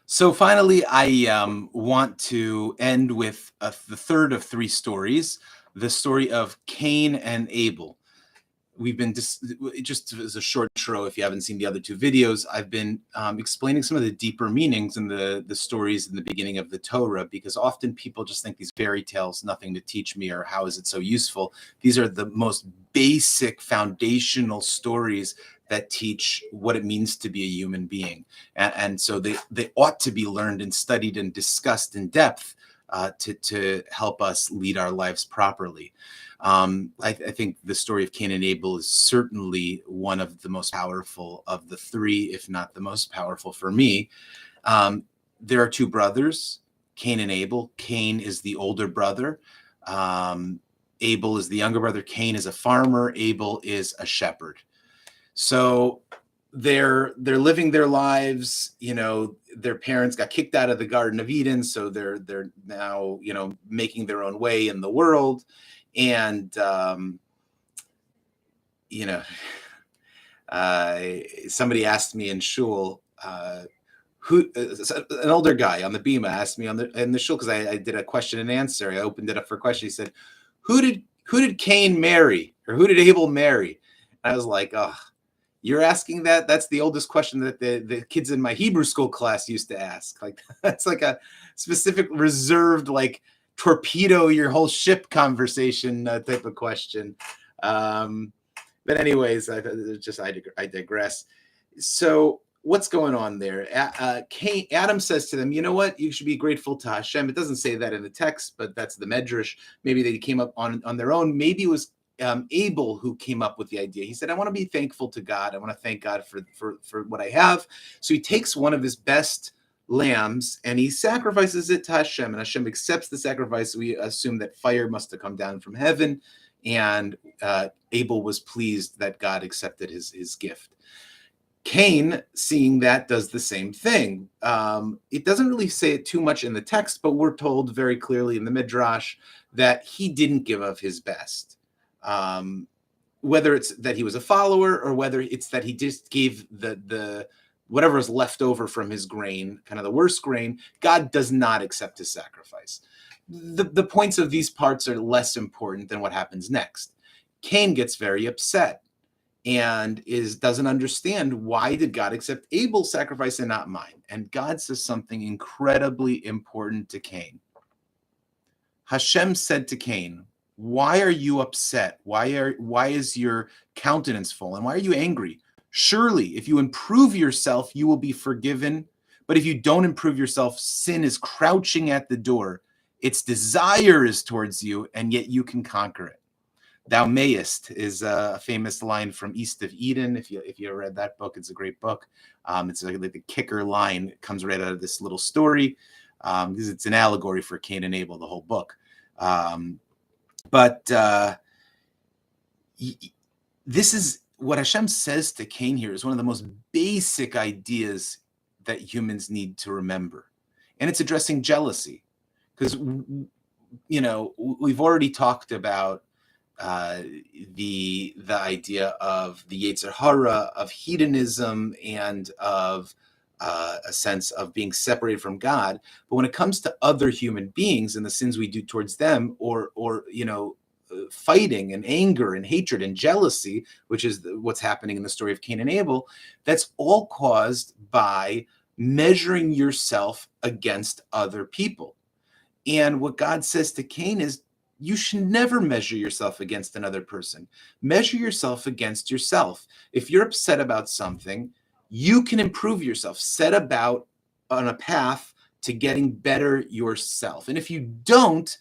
So finally, I want to end with the third of three stories, the story of Cain and Abel. We've been just as a short intro, if you haven't seen the other two videos, I've been explaining some of the deeper meanings in the stories in the beginning of the Torah, because often people just think these fairy tales, nothing to teach me, or how is it so useful? These are the most basic foundational stories that teach what it means to be a human being. And so they ought to be learned and studied and discussed in depth to help us lead our lives properly. I think the story of Cain and Abel is certainly one of the most powerful of the three, if not the most powerful for me. Um, there are two brothers, Cain and Abel. Cain is the older brother. Um, Abel is the younger brother. Cain is a farmer. Abel is a shepherd. So they're living their lives. Their parents got kicked out of the Garden of Eden, so they're now making their own way in the world. And you know somebody asked me in shul, who an older guy on the bima asked me in the shul, because I did a question and answer. I opened it up for a question. He said, who did Cain marry, or who did Abel marry? And I was like, oh, you're asking that? That's the oldest question that the kids in my Hebrew school class used to ask. Like, that's like a specific reserved, like, torpedo your whole ship conversation type of question. But anyways, I digress. So what's going on there? Adam says to them, you know what? You should be grateful to Hashem. It doesn't say that in the text, but that's the medrash. Maybe they came up on their own. Maybe it was Abel who came up with the idea. He said, I want to be thankful to God. I want to thank God for what I have. So he takes one of his best lambs and he sacrifices it to Hashem, and Hashem accepts the sacrifice. We assume that fire must have come down from heaven, and Abel was pleased that God accepted his gift. Cain, seeing that, does the same thing. It doesn't really say it too much in the text, but we're told very clearly in the Midrash that he didn't give of his best. Whether it's that he was a follower, or whether it's that he just gave the whatever is left over from his grain, kind of the worst grain, God does not accept his sacrifice. The points of these parts are less important than what happens next. Cain gets very upset and doesn't understand, why did God accept Abel's sacrifice and not mine? And God says something incredibly important to Cain. Hashem said to Cain, why are you upset? Why is your countenance fallen? Why are you angry? Surely, if you improve yourself, you will be forgiven. But if you don't improve yourself, sin is crouching at the door. Its desire is towards you, and yet you can conquer it. Thou mayest is a famous line from East of Eden. If you ever read that book, it's a great book. It's like the kicker line. It comes right out of this little story, because it's an allegory for Cain and Abel, the whole book. But this is what Hashem says to Cain here, is one of the most basic ideas that humans need to remember. And it's addressing jealousy, because, we've already talked about the idea of the Yetzer Hara, of hedonism, and of a sense of being separated from God. But when it comes to other human beings and the sins we do towards them, or fighting and anger and hatred and jealousy, which is what's happening in the story of Cain and Abel, that's all caused by measuring yourself against other people. And what God says to Cain is, you should never measure yourself against another person. Measure yourself against yourself. If you're upset about something, you can improve yourself. Set about on a path to getting better yourself. And if you don't,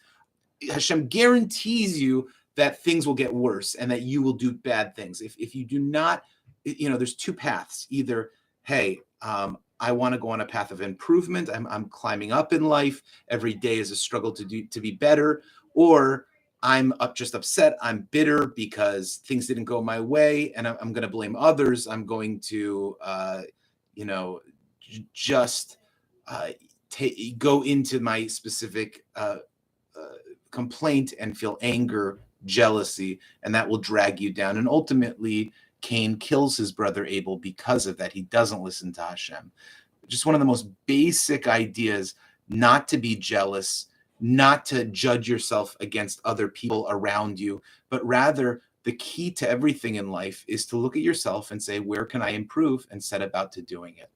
Hashem guarantees you that things will get worse and that you will do bad things. If you do not, there's two paths. Either, hey, I want to go on a path of improvement. I'm climbing up in life. Every day is a struggle to be better. Or I'm just upset. I'm bitter because things didn't go my way, and I'm going to blame others. I'm going to, just go into my specific complaint and feel anger, jealousy, and that will drag you down. And ultimately, Cain kills his brother Abel because of that. He doesn't listen to Hashem. just one of the most basic ideas, not to be jealous, not to judge yourself against other people around you, but rather the key to everything in life is to look at yourself and say, where can I improve, and set about to doing it.